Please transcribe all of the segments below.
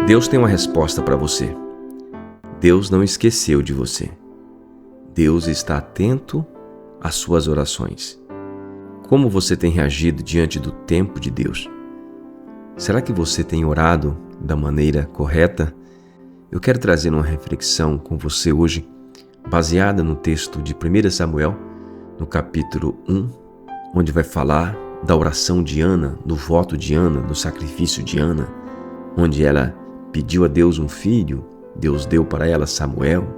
Deus tem uma resposta para você. Deus não esqueceu de você. Deus está atento às suas orações. Como você tem reagido diante do tempo de Deus? Será que você tem orado da maneira correta? Eu quero trazer uma reflexão com você hoje, baseada no texto de 1 Samuel, no capítulo 1, onde vai falar da oração de Ana, do voto de Ana, do sacrifício de Ana, onde ela pediu a Deus um filho, Deus deu para ela Samuel,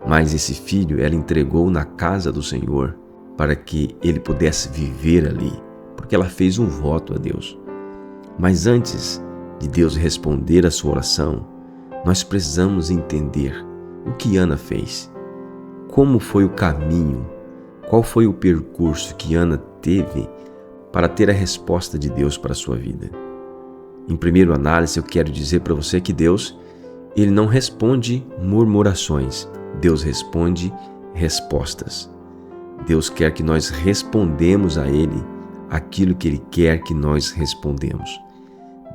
mas esse filho ela entregou na casa do Senhor para que ele pudesse viver ali, porque ela fez um voto a Deus. Mas antes de Deus responder a sua oração, nós precisamos entender o que Ana fez, como foi o caminho, qual foi o percurso que Ana teve para ter a resposta de Deus para a sua vida. Em primeira análise, eu quero dizer para você que Deus, Ele não responde murmurações, Deus responde respostas. Deus quer que nós respondemos a Ele aquilo que Ele quer que nós respondemos.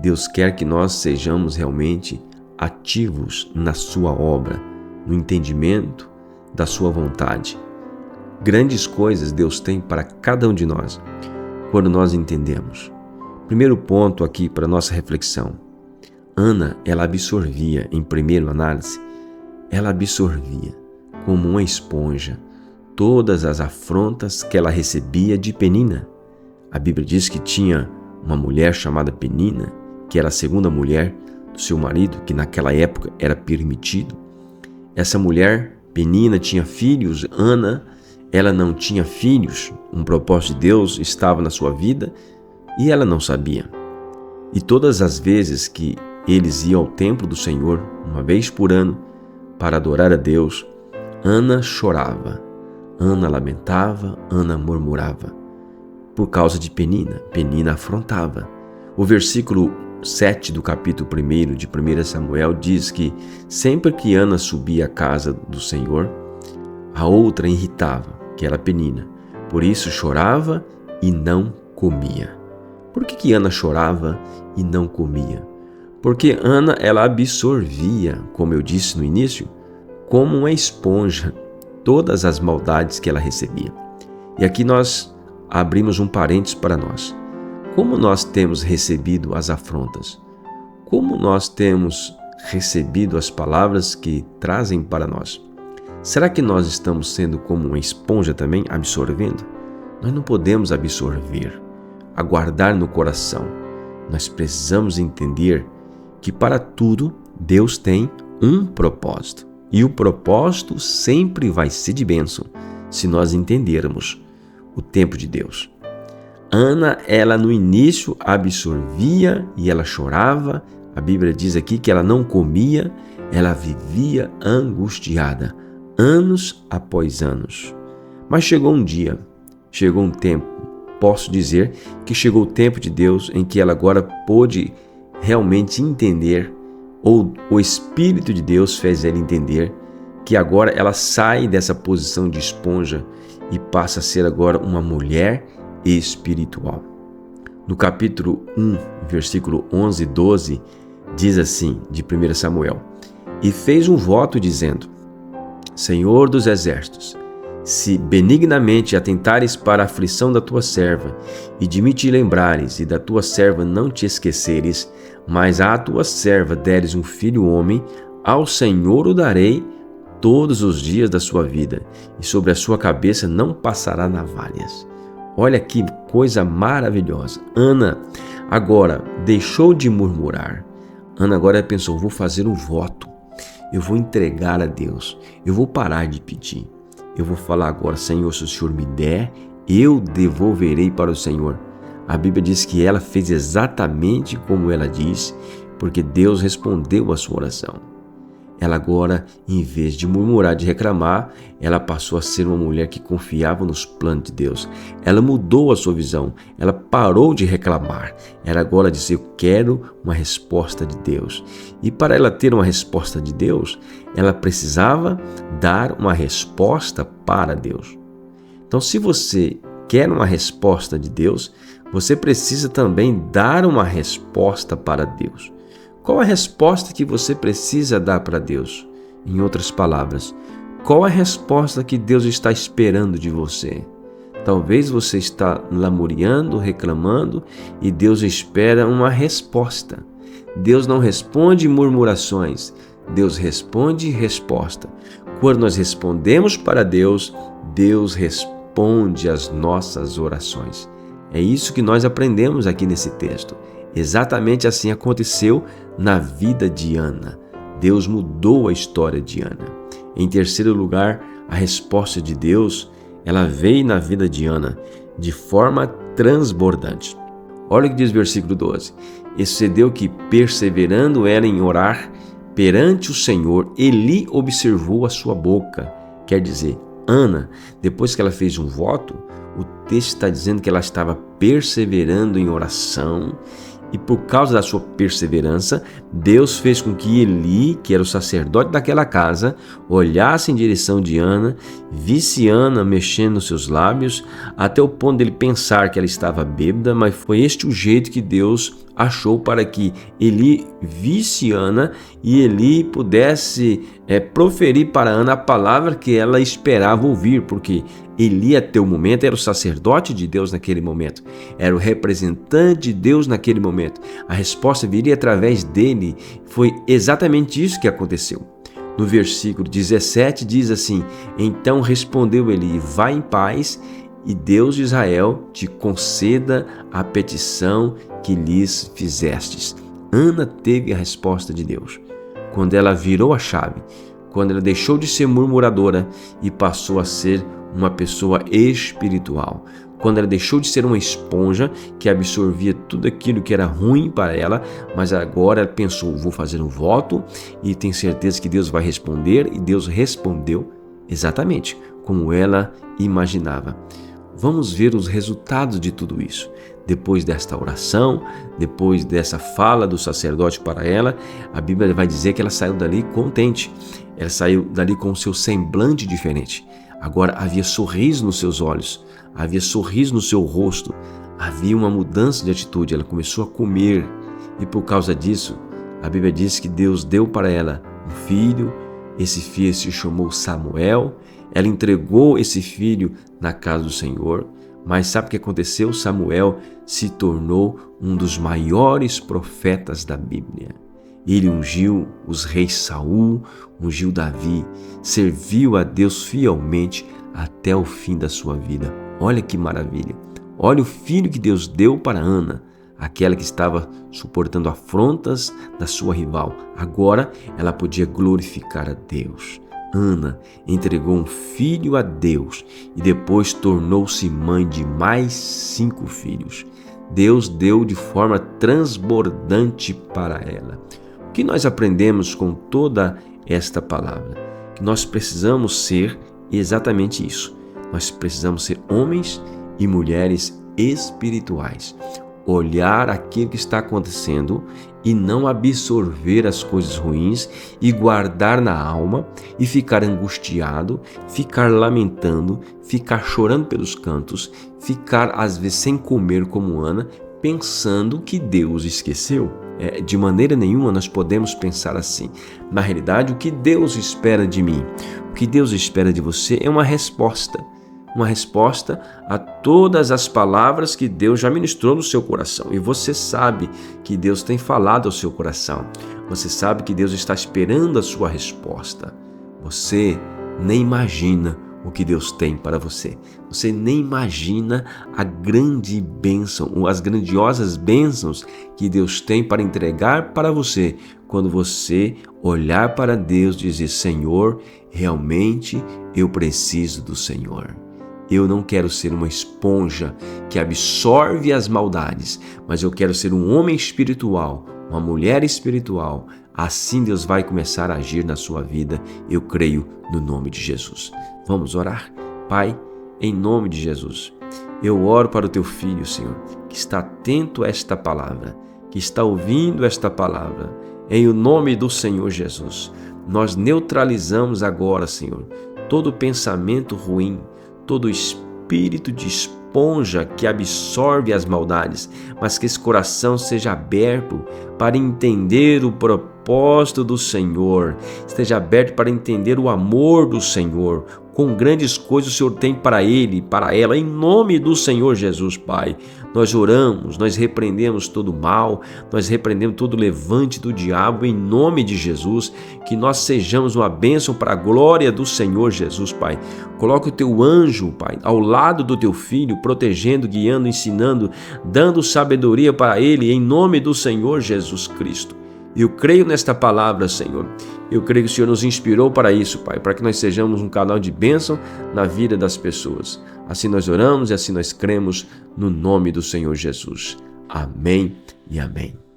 Deus quer que nós sejamos realmente ativos na sua obra, no entendimento da sua vontade. Grandes coisas Deus tem para cada um de nós, quando nós entendemos. Primeiro ponto aqui para a nossa reflexão. Ana, ela absorvia, em primeira análise, ela absorvia como uma esponja todas as afrontas que ela recebia de Penina. A Bíblia diz que tinha uma mulher chamada Penina, que era a segunda mulher do seu marido, que naquela época era permitido. Essa mulher, Penina, tinha filhos. Ana, ela não tinha filhos. Um propósito de Deus estava na sua vida e ela não sabia. E todas as vezes que eles iam ao templo do Senhor, uma vez por ano, para adorar a Deus, Ana chorava, Ana lamentava, Ana murmurava. Por causa de Penina, Penina afrontava. O versículo 7 do capítulo 1 de 1 Samuel diz que sempre que Ana subia à casa do Senhor, a outra irritava, que era Penina. Por isso chorava e não comia. Por que Ana chorava e não comia? Porque Ana, ela absorvia, como eu disse no início, como uma esponja, todas as maldades que ela recebia. E aqui nós abrimos um parênteses para nós. Como nós temos recebido as afrontas? Como nós temos recebido as palavras que trazem para nós? Será que nós estamos sendo como uma esponja também, absorvendo? Nós não podemos absorver, aguardar no coração. Nós precisamos entender que para tudo Deus tem um propósito. E o propósito sempre vai ser de bênção, se nós entendermos o tempo de Deus. Ana, ela no início absorvia e ela chorava. A Bíblia diz aqui que ela não comia, ela vivia angustiada, anos após anos. Mas chegou um dia, chegou um tempo, posso dizer que chegou o tempo de Deus em que ela agora pôde realmente entender, ou o Espírito de Deus fez ela entender que agora ela sai dessa posição de esponja e passa a ser agora uma mulher espiritual. No capítulo 1, versículo 11 e 12, diz assim, de 1 Samuel: E fez um voto dizendo: Senhor dos exércitos, se benignamente atentares para a aflição da tua serva, e de mim te lembrares, e da tua serva não te esqueceres, mas à tua serva deres um filho homem, ao Senhor o darei todos os dias da sua vida, e sobre a sua cabeça não passará navalhas. Olha que coisa maravilhosa. Ana agora deixou de murmurar. Ana agora pensou: vou fazer um voto, eu vou entregar a Deus, eu vou parar de pedir. Eu vou falar agora: Senhor, se o Senhor me der, eu devolverei para o Senhor. A Bíblia diz que ela fez exatamente como ela disse, porque Deus respondeu a sua oração. Ela agora, em vez de murmurar, de reclamar, ela passou a ser uma mulher que confiava nos planos de Deus. Ela mudou a sua visão, ela parou de reclamar. Ela agora disse: eu quero uma resposta de Deus. E para ela ter uma resposta de Deus, ela precisava dar uma resposta para Deus. Então, se você quer uma resposta de Deus, você precisa também dar uma resposta para Deus. Qual a resposta que você precisa dar para Deus? Em outras palavras, qual a resposta que Deus está esperando de você? Talvez você está lamuriando, reclamando e Deus espera uma resposta. Deus não responde murmurações, Deus responde resposta. Quando nós respondemos para Deus, Deus responde às nossas orações. É isso que nós aprendemos aqui nesse texto. Exatamente assim aconteceu na vida de Ana. Deus mudou a história de Ana. Em terceiro lugar, a resposta de Deus, ela veio na vida de Ana de forma transbordante. Olha o que diz o versículo 12. E sucedeu que, perseverando ela em orar perante o Senhor, Eli observou a sua boca. Quer dizer, Ana, depois que ela fez um voto, o texto está dizendo que ela estava perseverando em oração. E por causa da sua perseverança, Deus fez com que Eli, que era o sacerdote daquela casa, olhasse em direção de Ana, visse Ana mexendo nos seus lábios, até o ponto dele pensar que ela estava bêbada, mas foi este o jeito que Deus achou para que Eli visse Ana e Eli pudesse proferir para Ana a palavra que ela esperava ouvir, porque Eli até o momento era o sacerdote de Deus naquele momento, era o representante de Deus naquele momento. A resposta viria através dele. Foi exatamente isso que aconteceu. No versículo 17 diz assim: então respondeu Eli, vai em paz, e Deus de Israel te conceda a petição que lhes fizestes. Ana teve a resposta de Deus. Quando ela virou a chave, quando ela deixou de ser murmuradora e passou a ser uma pessoa espiritual, quando ela deixou de ser uma esponja que absorvia tudo aquilo que era ruim para ela, mas agora ela pensou, vou fazer um voto e tenho certeza que Deus vai responder, e Deus respondeu exatamente como ela imaginava. Vamos ver os resultados de tudo isso. Depois desta oração, depois dessa fala do sacerdote para ela, a Bíblia vai dizer que ela saiu dali contente. Ela saiu dali com o seu semblante diferente. Agora havia sorriso nos seus olhos, havia sorriso no seu rosto, havia uma mudança de atitude. Ela começou a comer e por causa disso, a Bíblia diz que Deus deu para ela um filho. Esse filho se chamou Samuel. Ela entregou esse filho na casa do Senhor, mas sabe o que aconteceu? Samuel se tornou um dos maiores profetas da Bíblia. Ele ungiu os reis Saul, ungiu Davi, serviu a Deus fielmente até o fim da sua vida. Olha que maravilha! Olha o filho que Deus deu para Ana, aquela que estava suportando afrontas da sua rival. Agora ela podia glorificar a Deus. Ana entregou um filho a Deus e depois tornou-se mãe de mais 5 filhos. Deus deu de forma transbordante para ela. O que nós aprendemos com toda esta palavra? Que nós precisamos ser exatamente isso. Nós precisamos ser homens e mulheres espirituais. Olhar aquilo que está acontecendo e não absorver as coisas ruins e guardar na alma e ficar angustiado, ficar lamentando, ficar chorando pelos cantos, ficar às vezes sem comer como Ana, pensando que Deus esqueceu. De maneira nenhuma nós podemos pensar assim. Na realidade, o que Deus espera de mim, o que Deus espera de você é uma resposta a todas as palavras que Deus já ministrou no seu coração. E você sabe que Deus tem falado ao seu coração. Você sabe que Deus está esperando a sua resposta. Você nem imagina o que Deus tem para você. Você nem imagina a grande bênção, as grandiosas bênçãos que Deus tem para entregar para você quando você olhar para Deus e dizer: Senhor, realmente eu preciso do Senhor. Eu não quero ser uma esponja que absorve as maldades, mas eu quero ser um homem espiritual, uma mulher espiritual. Assim Deus vai começar a agir na sua vida, eu creio, no nome de Jesus. Vamos orar? Pai, em nome de Jesus, eu oro para o teu filho, Senhor, que está atento a esta palavra, que está ouvindo esta palavra. Em o nome do Senhor Jesus, nós neutralizamos agora, Senhor, todo pensamento ruim, todo espírito de esponja que absorve as maldades, mas que esse coração seja aberto para entender o propósito do Senhor, esteja aberto para entender o amor do Senhor, quão grandes coisas o Senhor tem para ele, para ela, em nome do Senhor Jesus, Pai. Nós oramos, nós repreendemos todo mal, nós repreendemos todo levante do diabo, em nome de Jesus, que nós sejamos uma bênção para a glória do Senhor Jesus, Pai. Coloca o teu anjo, Pai, ao lado do teu filho, protegendo, guiando, ensinando, dando sabedoria para ele, em nome do Senhor Jesus Cristo. Eu creio nesta palavra, Senhor. Eu creio que o Senhor nos inspirou para isso, Pai, para que nós sejamos um canal de bênção na vida das pessoas. Assim nós oramos e assim nós cremos no nome do Senhor Jesus. Amém e amém.